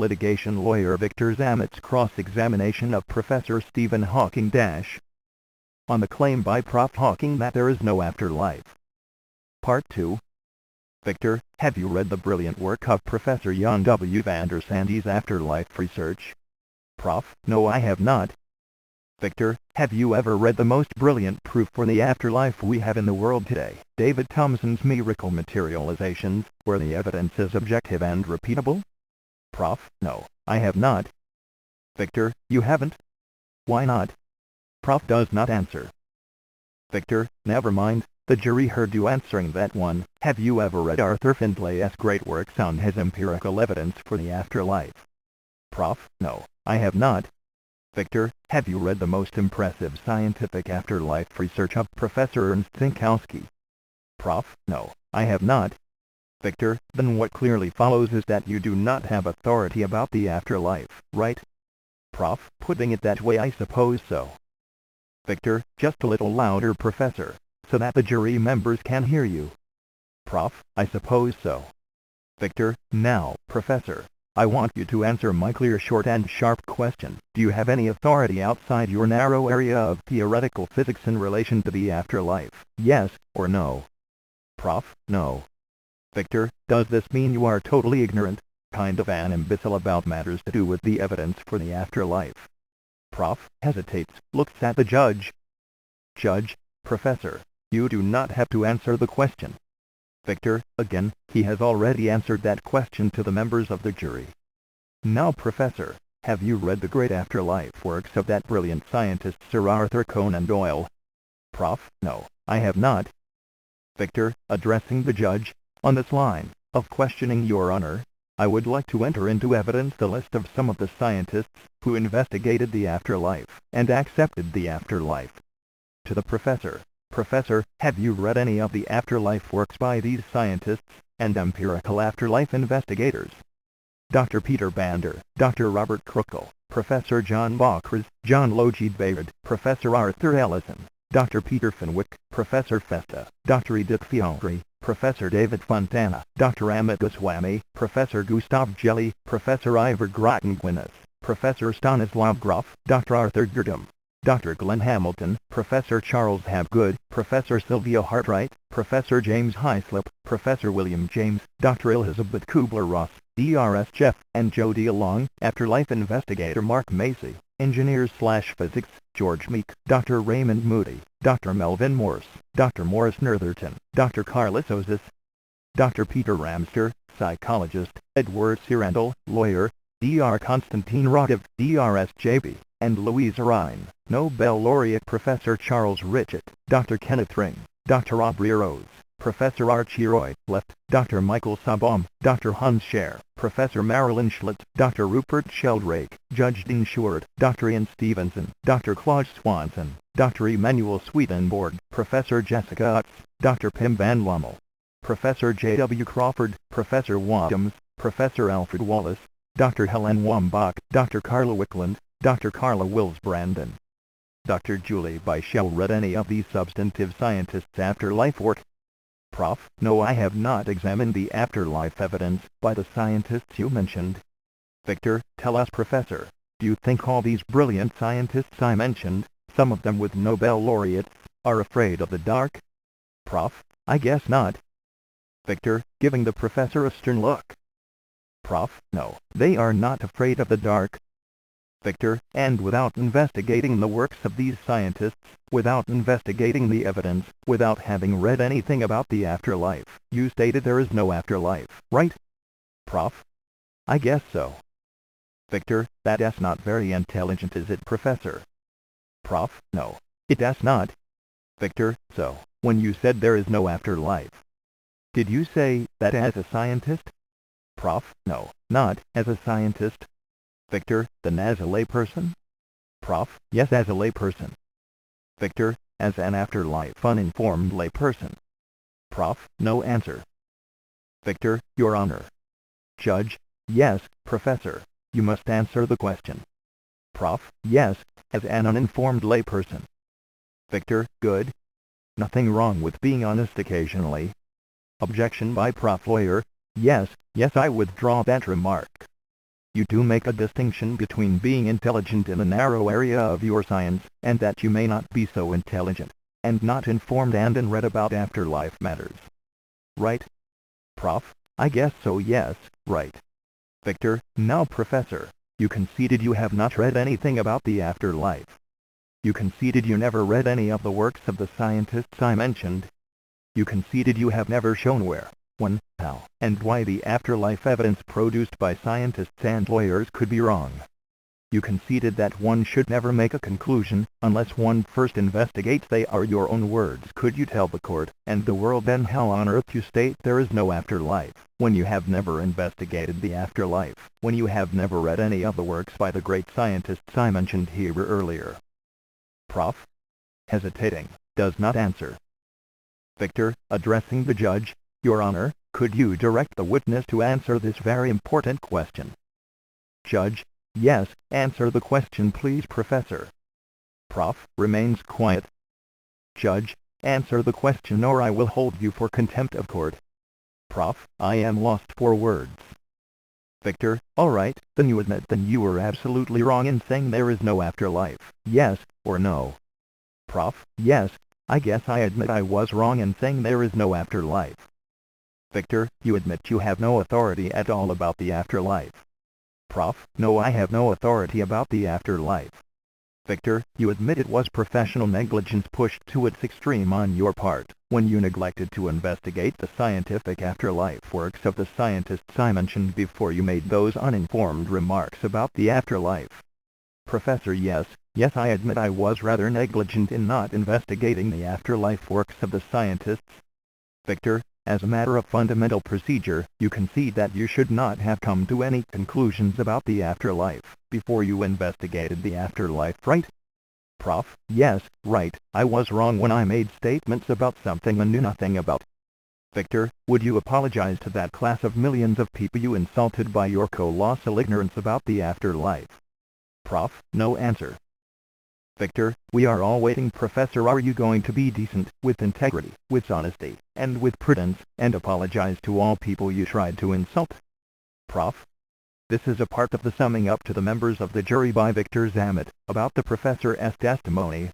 Litigation lawyer Victor Zamet's cross-examination of Professor Stephen Hawking on the claim by Prof. Hawking that there is no afterlife. Part 2. Victor, have you read the brilliant work of Professor Jan W. van der Sande's Afterlife research? Prof. No, I have not. Victor, have you ever read the most brilliant proof for the afterlife we have in the world today, David Thomson's Miracle Materializations, where the evidence is objective and repeatable? Prof. No, I have not. Victor, you haven't? Why not? Prof. does not answer. Victor, never mind, the jury heard you answering that one. Have you ever read Arthur Findlay's great works on his empirical evidence for the afterlife? Prof. No, I have not. Victor, have you read the most impressive scientific afterlife research of Professor Ernst Zinkowski? Prof. No, I have not. Victor, then what clearly follows is that you do not have authority about the afterlife, right? Prof. Putting it that way, I suppose so. Victor, just a little louder, Professor, so that the jury members can hear you. Prof. I suppose so. Victor, now, Professor, I want you to answer my clear, short and sharp question. Do you have any authority outside your narrow area of theoretical physics in relation to the afterlife? Yes or no? Prof. No. Victor, does this mean you are totally ignorant, kind of an imbecile about matters to do with the evidence for the afterlife? Prof. hesitates, looks at the judge. Judge, Professor, you do not have to answer the question. Victor, again, he has already answered that question to the members of the jury. Now, Professor, have you read the great afterlife works of that brilliant scientist Sir Arthur Conan Doyle? Prof. No, I have not. Victor, addressing the judge, on this line of questioning, Your Honor, I would like to enter into evidence the list of some of the scientists who investigated the afterlife and accepted the afterlife. To the Professor. Professor, have you read any of the afterlife works by these scientists and empirical afterlife investigators? Dr. Peter Bander, Dr. Robert Krukl, Professor John Bokras, John Logid Bayard, Professor Arthur Ellison, Dr. Peter Fenwick, Professor Festa, Dr. Edith Fiore, Professor David Fontana, Dr. Amit Goswami, Professor Gustav Jelly, Professor Ivor Grotten-Guinness, Professor Stanislav Grof, Dr. Arthur Girdham, Dr. Glenn Hamilton, Professor Charles Habgood, Professor Sylvia Hartright, Professor James Hyslop, Professor William James, Dr. Elizabeth Kubler-Ross, Drs. Jeff and Joe DeLong, Afterlife investigator Mark Macy, engineers/physics, George Meek, Dr. Raymond Moody, Dr. Melvin Morse, Dr. Morris Northerton, Dr. Carlos Ozis, Dr. Peter Ramster, psychologist, Edward C. Randall, lawyer, Dr. Konstantin Radov, Drs. J.B. and Louisa Rhine, Nobel laureate Professor Charles Richet, Dr. Kenneth Ring, Dr. Aubrey Rose, Professor Archie Roy, left, Dr. Michael Sabom, Dr. Hans Scher, Professor Marilyn Schlett, Dr. Rupert Sheldrake, Judge Dean Sheward, Dr. Ian Stevenson, Dr. Claude Swanson, Dr. Emanuel Swedenborg, Professor Jessica Utz, Dr. Pim Van Lommel, Professor J.W. Crawford, Professor Wadhams, Professor Alfred Wallace, Dr. Helen Wambach, Dr. Carla Wickland, Dr. Carla Wills Brandon. Dr. Julie Bichel read any of these substantive scientists' afterlife work? Prof. No, I have not examined the afterlife evidence by the scientists you mentioned. Victor, tell us, Professor, do you think all these brilliant scientists I mentioned, some of them with Nobel laureates, are afraid of the dark? Prof. I guess not. Victor, giving the Professor a stern look. Prof. No, they are not afraid of the dark. Victor, and without investigating the works of these scientists, without investigating the evidence, without having read anything about the afterlife, you stated there is no afterlife, right? Prof. I guess so. Victor, that's not very intelligent, is it, Professor? Prof. No, it's not. Victor, so, when you said there is no afterlife, did you say that as a scientist? Prof. No, not as a scientist. Victor, then as a layperson? Prof. Yes, as a layperson. Victor, as an afterlife uninformed layperson. Prof. No answer. Victor, Your Honor. Judge, yes, Professor, you must answer the question. Prof. Yes, as an uninformed layperson. Victor, good. Nothing wrong with being honest occasionally. Objection by Prof. Lawyer. Yes, I withdraw that remark. You do make a distinction between being intelligent in a narrow area of your science, and that you may not be so intelligent, and not informed and read about afterlife matters. Right? Prof. I guess so, yes, right. Victor, now Professor, you conceded you have not read anything about the afterlife. You conceded you never read any of the works of the scientists I mentioned. You conceded you have never shown where, when, how, and why the afterlife evidence produced by scientists and lawyers could be wrong. You conceded that one should never make a conclusion unless one first investigates. They are your own words. Could you tell the court and the world then how on earth you state there is no afterlife, when you have never investigated the afterlife, when you have never read any of the works by the great scientists I mentioned here earlier? Prof. Hesitating, does not answer. Victor, addressing the judge, Your Honor, could you direct the witness to answer this very important question? Judge, yes, answer the question please, Professor. Prof. Remains quiet. Judge, answer the question or I will hold you for contempt of court. Prof. I am lost for words. Victor, all right, then you admit that you were absolutely wrong in saying there is no afterlife, yes or no? Prof. Yes, I guess I admit I was wrong in saying there is no afterlife. Victor, you admit you have no authority at all about the afterlife. Prof. No, I have no authority about the afterlife. Victor, you admit it was professional negligence pushed to its extreme on your part, when you neglected to investigate the scientific afterlife works of the scientists I mentioned before you made those uninformed remarks about the afterlife. Professor, yes, I admit I was rather negligent in not investigating the afterlife works of the scientists. Victor, as a matter of fundamental procedure, you concede that you should not have come to any conclusions about the afterlife before you investigated the afterlife, right? Prof. Yes, right, I was wrong when I made statements about something I knew nothing about. Victor, would you apologize to that class of millions of people you insulted by your colossal ignorance about the afterlife? Prof. No answer. Victor, we are all waiting. Professor, are you going to be decent, with integrity, with honesty, and with prudence, and apologize to all people you tried to insult? Prof. This is a part of the summing up to the members of the jury by Victor Zamet, about the professor's testimony.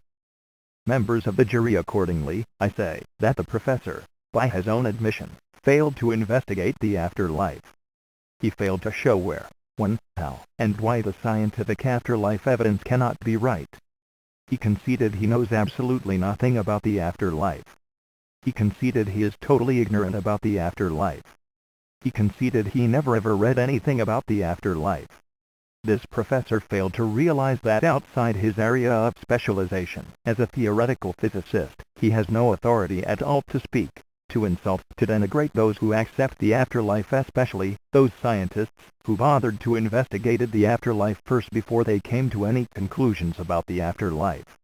Members of the jury, accordingly, I say, that the professor, by his own admission, failed to investigate the afterlife. He failed to show where, when, how, and why the scientific afterlife evidence cannot be right. He conceded he knows absolutely nothing about the afterlife. He conceded he is totally ignorant about the afterlife. He conceded he never ever read anything about the afterlife. This professor failed to realize that outside his area of specialization, as a theoretical physicist, he has no authority at all to speak, to insult, to denigrate those who accept the afterlife, especially those scientists who bothered to investigate the afterlife first before they came to any conclusions about the afterlife.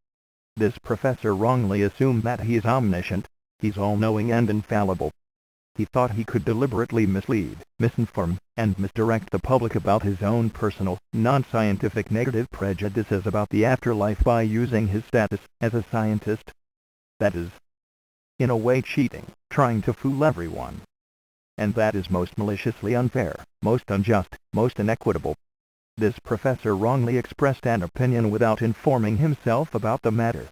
This professor wrongly assumed that he is omniscient, he's all-knowing and infallible. He thought he could deliberately mislead, misinform, and misdirect the public about his own personal, non-scientific negative prejudices about the afterlife by using his status as a scientist. That is, in a way, cheating, trying to fool everyone. And that is most maliciously unfair, most unjust, most inequitable. This professor wrongly expressed an opinion without informing himself about the matter.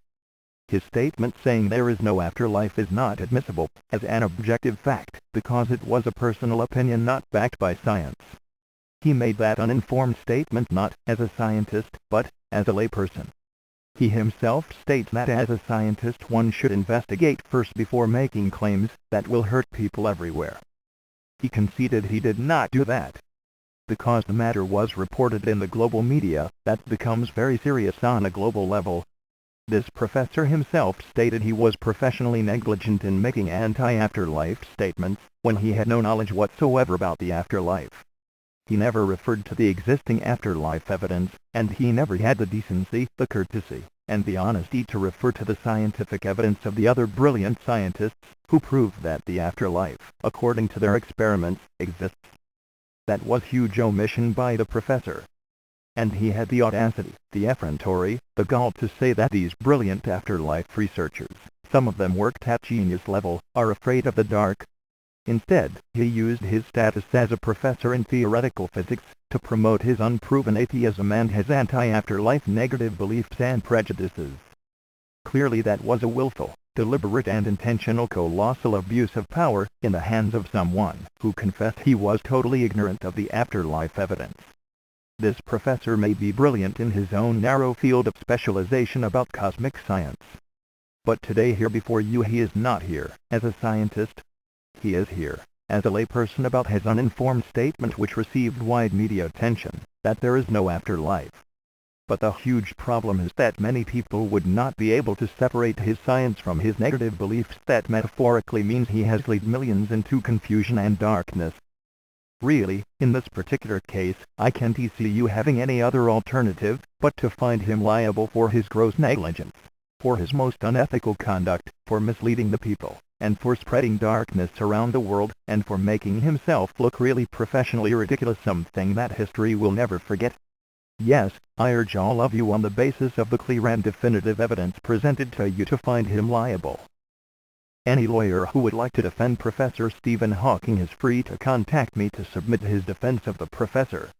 His statement saying there is no afterlife is not admissible as an objective fact, because it was a personal opinion not backed by science. He made that uninformed statement not as a scientist, but as a layperson. He himself states that as a scientist one should investigate first before making claims that will hurt people everywhere. He conceded he did not do that. Because the matter was reported in the global media, that becomes very serious on a global level. This professor himself stated he was professionally negligent in making anti-afterlife statements, when he had no knowledge whatsoever about the afterlife. He never referred to the existing afterlife evidence, and he never had the decency, the courtesy, and the honesty to refer to the scientific evidence of the other brilliant scientists, who proved that the afterlife, according to their experiments, exists. That was huge omission by the professor. And he had the audacity, the effrontery, the gall to say that these brilliant afterlife researchers, some of them worked at genius level, are afraid of the dark. Instead, he used his status as a professor in theoretical physics to promote his unproven atheism and his anti-afterlife negative beliefs and prejudices. Clearly that was a willful, deliberate and intentional colossal abuse of power in the hands of someone who confessed he was totally ignorant of the afterlife evidence. This professor may be brilliant in his own narrow field of specialization about cosmic science. But today here before you he is not here as a scientist. He is here as a layperson about his uninformed statement which received wide media attention, that there is no afterlife. But the huge problem is that many people would not be able to separate his science from his negative beliefs. That metaphorically means he has led millions into confusion and darkness. Really, in this particular case, I can't see you having any other alternative but to find him liable for his gross negligence, for his most unethical conduct, for misleading the people, and for spreading darkness around the world, and for making himself look really professionally ridiculous, something that history will never forget. Yes, I urge all of you on the basis of the clear and definitive evidence presented to you to find him liable. Any lawyer who would like to defend Professor Stephen Hawking is free to contact me to submit his defense of the professor.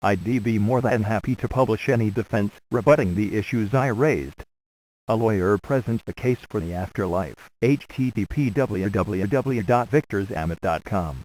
I'd be more than happy to publish any defense rebutting the issues I raised. A lawyer presents the case for the afterlife. http://www.victorzamet.com